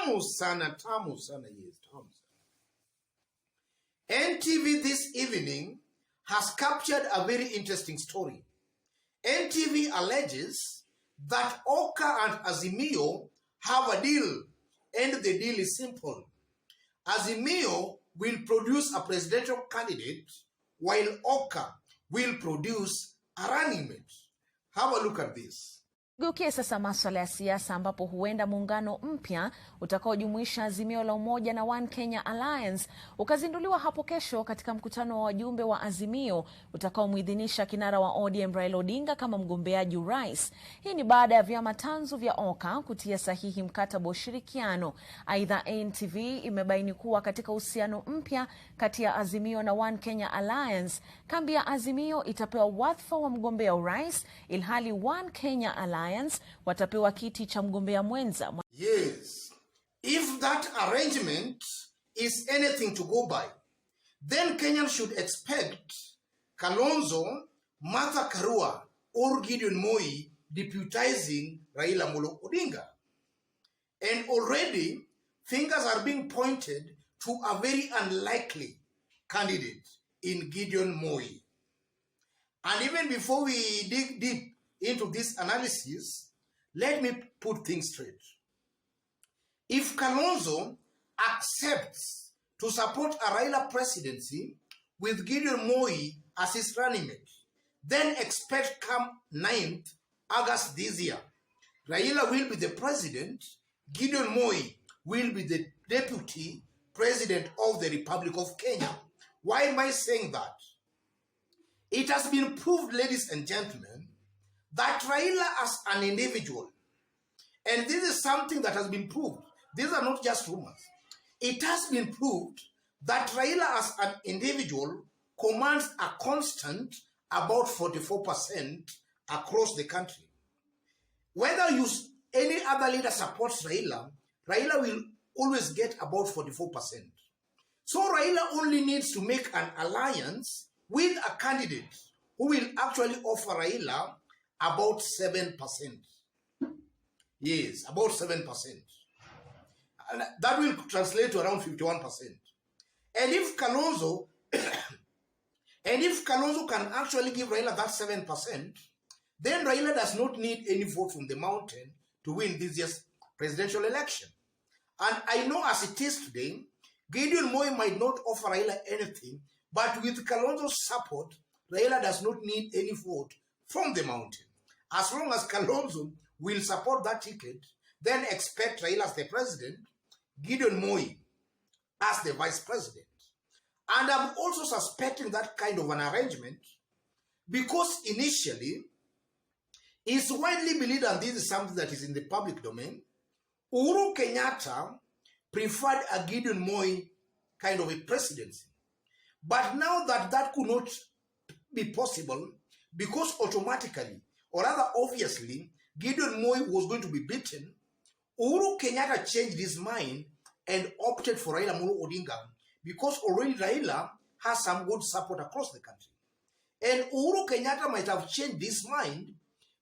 tamu sana, yes, tamu sana. NTV this evening has captured a very interesting story. NTV alleges that OKA and Azimio have a deal, and the deal is simple. Azimio will produce a presidential candidate, while OKA will produce a running mate. Have a look at this. Geukie sasa masuala ya siasa ambapo huenda muungano mpya utakaojumuisha Azimio la Umoja na One Kenya Alliance ukazinduliwa hapo kesho katika mkutano wa wajumbe wa Azimio utakaomuidhinisha kinara wa ODM Raila Odinga kama mgombeaji urais. Hii ni baada ya vyama tanzu vya OKA kutia sahihi mkataba wa ushirikiano. Aidha, NTV imebaini kuwa katika uhusiano mpya kati ya Azimio na One Kenya Alliance, kambi ya Azimio itapewa wadhifa wa mgombea urais ilhali One Kenya Alliance watapewa kiti cha mgombea mwenza. Yes. If that arrangement is anything to go by, then Kenyans should expect Kalonzo, Martha Karua, or Gideon Moi deputizing Raila Amolo Odinga. And already fingers are being pointed to a very unlikely candidate in Gideon Moi. And even before we dig deep into this analysis, let me put things straight. If Kalonzo accepts to support a Raila presidency with Gideon Moi as his running mate, then expect come 9th August this year, Raila will be the president, Gideon Moi will be the deputy president of the Republic of Kenya. Why am I saying that? It has been proved, ladies and gentlemen, that Raila as an individual, and this is something that has been proved, these are not just rumors, it has been proved that Raila as an individual commands a constant about 44% across the country. Whether any other leader supports Raila, Raila will always get about 44%. So Raila only needs to make an alliance with a candidate who will actually offer Raila about 7%. Yes, about 7%. And that will translate to around 51%. And if Kalonzo can actually give Raila that 7%, then Raila does not need any vote from the mountain to win this year's presidential election. And I know as it is today, Gideon Moi might not offer Raila anything, but with Kalonzo's support, Raila does not need any vote from the mountain. As long as Kalonzo will support that ticket, then expect Raila as the president, Gideon Moi as the vice president. And I'm also suspecting that kind of an arrangement because initially, it's widely believed, and this is something that is in the public domain, Uhuru Kenyatta preferred a Gideon Moi kind of a presidency. But now that that could not be possible, because automatically, or rather obviously, Gideon Moi was going to be beaten, Uhuru Kenyatta changed his mind and opted for Raila Amolo Odinga because already Raila has some good support across the country. And Uhuru Kenyatta might have changed his mind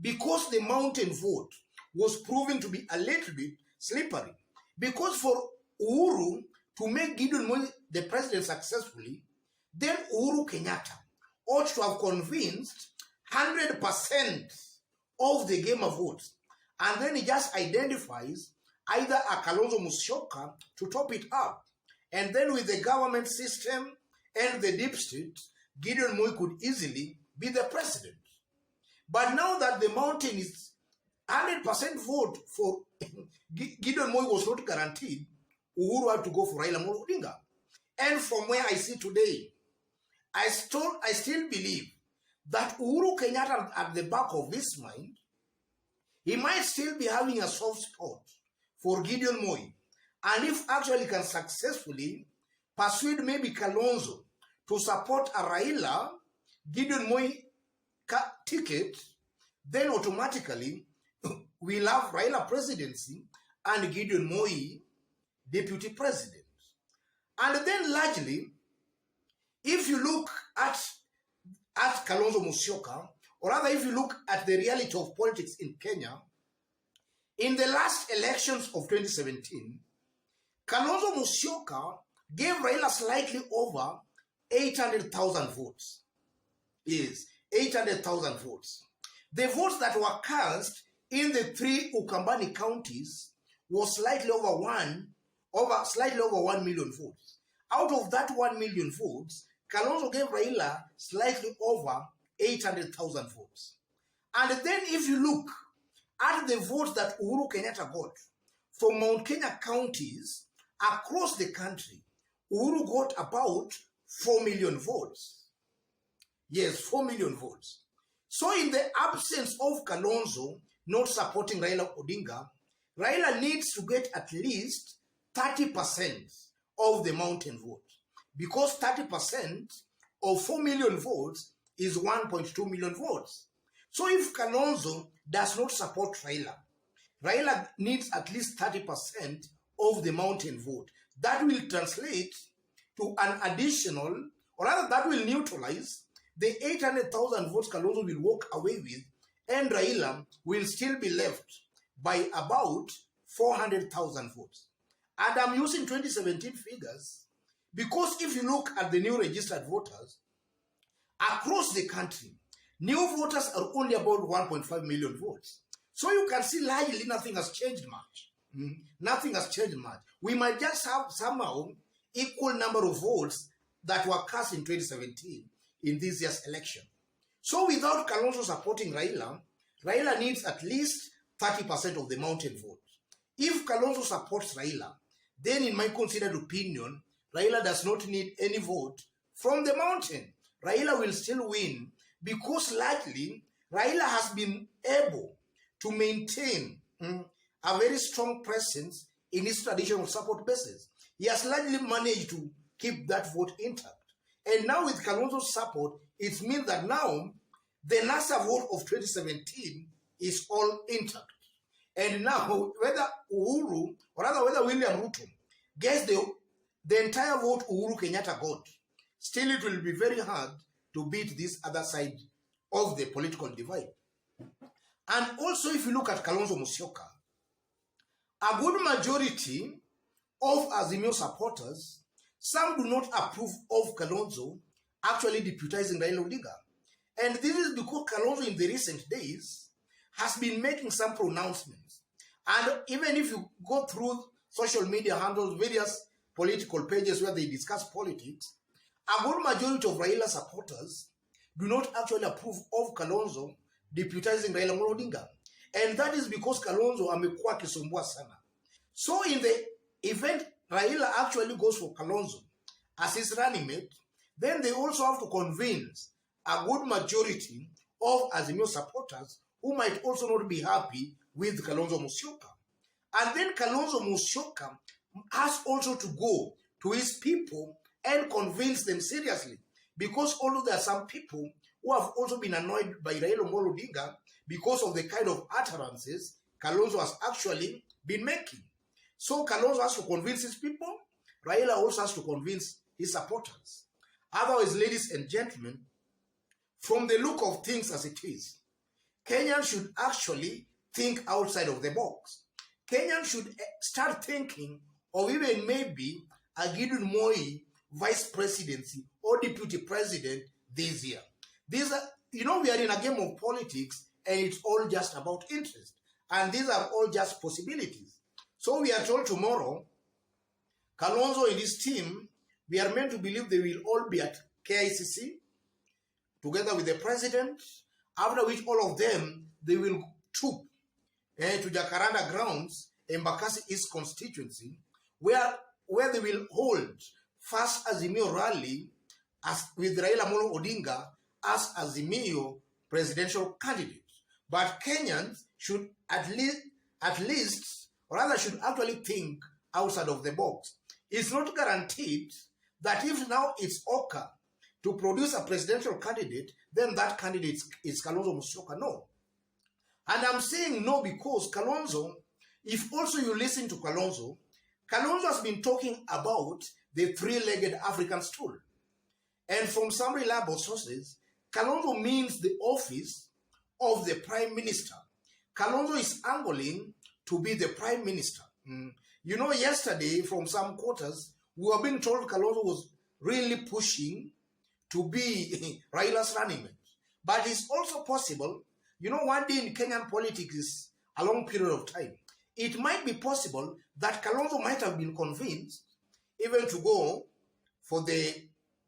because the mountain vote was proving to be a little bit slippery. Because for Uhuru to make Gideon Moi the president successfully, then Uhuru Kenyatta ought to have convinced 100% of the Gamer votes. And then he just identifies either a Kalonzo Musyoka to top it up. And then with the government system and the deep state, Gideon Moi could easily be the president. But now that the mountain is 100% vote for Gideon Moi was not guaranteed, Uhuru had to go for Raila Amolo Odinga. And from where I see today, I still believe that Uhuru Kenyatta at the back of his mind, he might still be having a soft spot for Gideon Moi. And if actually can successfully persuade maybe Kalonzo to support a Raila, Gideon Moi ticket, then automatically we'll have Raila presidency and Gideon Moi deputy president. And then largely, if you look at Kalonzo Musyoka, or rather if you look at the reality of politics in Kenya, in the last elections of 2017, Kalonzo Musyoka gave Raila slightly over 800,000 votes. Yes, 800,000 votes. The votes that were cast in the 3 Ukambani counties was slightly over 1 million votes. Out of that 1 million votes, Kalonzo gave Raila slightly over 800,000 votes. And then if you look at the votes that Uhuru Kenyatta got from Mount Kenya counties across the country, Uhuru got about 4 million votes. Yes, 4 million votes. So in the absence of Kalonzo not supporting Raila Odinga, Raila needs to get at least 30% of the mountain vote, because 30% of 4 million votes is 1.2 million votes. So if Kalonzo does not support Raila, Raila needs at least 30% of the mountain vote. That will translate to an additional, or rather that will neutralize the 800,000 votes Kalonzo will walk away with, and Raila will still be left by about 400,000 votes. And I'm using 2017 figures because if you look at the new registered voters across the country, new voters are only about 1.5 million votes. So you can see largely nothing has changed much. Nothing has changed much. We might just have somehow equal number of votes that were cast in 2017 in this year's election. So without Kalonzo supporting Raila, Raila needs at least 30% of the mountain vote. If Kalonzo supports Raila, then in my considered opinion, Raila does not need any vote from the mountain. Raila will still win because largely Raila has been able to maintain a very strong presence in his traditional support bases. He has largely managed to keep that vote intact. And now with Kalonzo's support, it means that now the NASA vote of 2017 is all intact. And now whether Uhuru, or rather whether William Ruto gets the entire vote Uhuru Kenyatta got, still it will be very hard to beat this other side of the political divide. And also if you look at Kalonzo Musyoka, a good majority of Azimio supporters, some do not approve of Kalonzo actually deputizing Raila Odinga. And this is because Kalonzo in the recent days has been making some pronouncements. And even if you go through social media handles, various political pages where they discuss politics, a good majority of Raila supporters do not actually approve of Kalonzo deputizing Raila Odinga. And that is because Kalonzo amekuwa akisumbua sana. So in the event Raila actually goes for Kalonzo as his running mate, then they also have to convince a good majority of Azimio supporters who might also not be happy with Kalonzo Musyoka. And then Kalonzo Musyoka has also to go to his people and convince them seriously. Because although there are some people who have also been annoyed by Raila Odinga because of the kind of utterances Kalonzo has actually been making. So Kalonzo has to convince his people, Raila also has to convince his supporters. Otherwise, ladies and gentlemen, from the look of things as it is, Kenyans should actually think outside of the box. Kenyans should start thinking of even maybe a Gideon Moi vice presidency or deputy president this year. These are, we are in a game of politics and it's all just about interest. And these are all just possibilities. So we are told tomorrow, Kalonzo and his team, we are meant to believe they will all be at KICC together with the president, after which all of them, they will troop to Jacaranda grounds, Embakasi East constituency, where they will hold first Azimio rally with Raila Odinga as Azimio presidential candidate. But Kenyans should at least, or rather should actually think outside of the box. It's not guaranteed that if now it's OKA to produce a presidential candidate, then that candidate is Kalonzo Musyoka. No. And I'm saying no because Kalonzo, if also you listen to Kalonzo, Kalonzo has been talking about the three-legged African stool. And from some reliable sources, Kalonzo means the office of the prime minister. Kalonzo is angling to be the prime minister. You know, yesterday from some quarters, we were being told Kalonzo was really pushing to be Raila's running mate. But it's also possible, you know, one day in Kenyan politics is a long period of time. It might be possible that Kalonzo might have been convinced even to go for the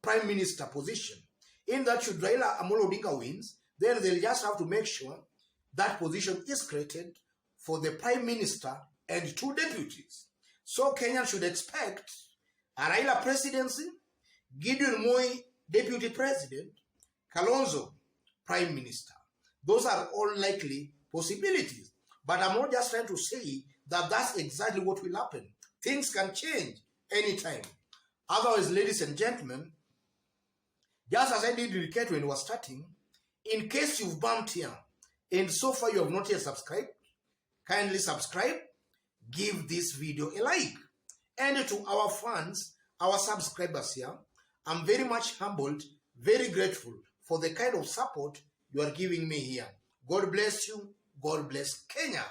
prime minister position. In that, should Raila Amolo Odinga wins, then they'll just have to make sure that position is created for the prime minister and 2 deputies. So Kenyans should expect a Raila presidency, Gideon Moi deputy president, Kalonzo prime minister. Those are all likely possibilities. But I'm not just trying to say that that's exactly what will happen. Things can change anytime. Otherwise, ladies and gentlemen, just as I did indicate when we were starting, in case you've bumped here and so far you have not yet subscribed, kindly subscribe, give this video a like. And to our fans, our subscribers here, I'm very much humbled, very grateful for the kind of support you are giving me here. God bless you. God bless Kenya.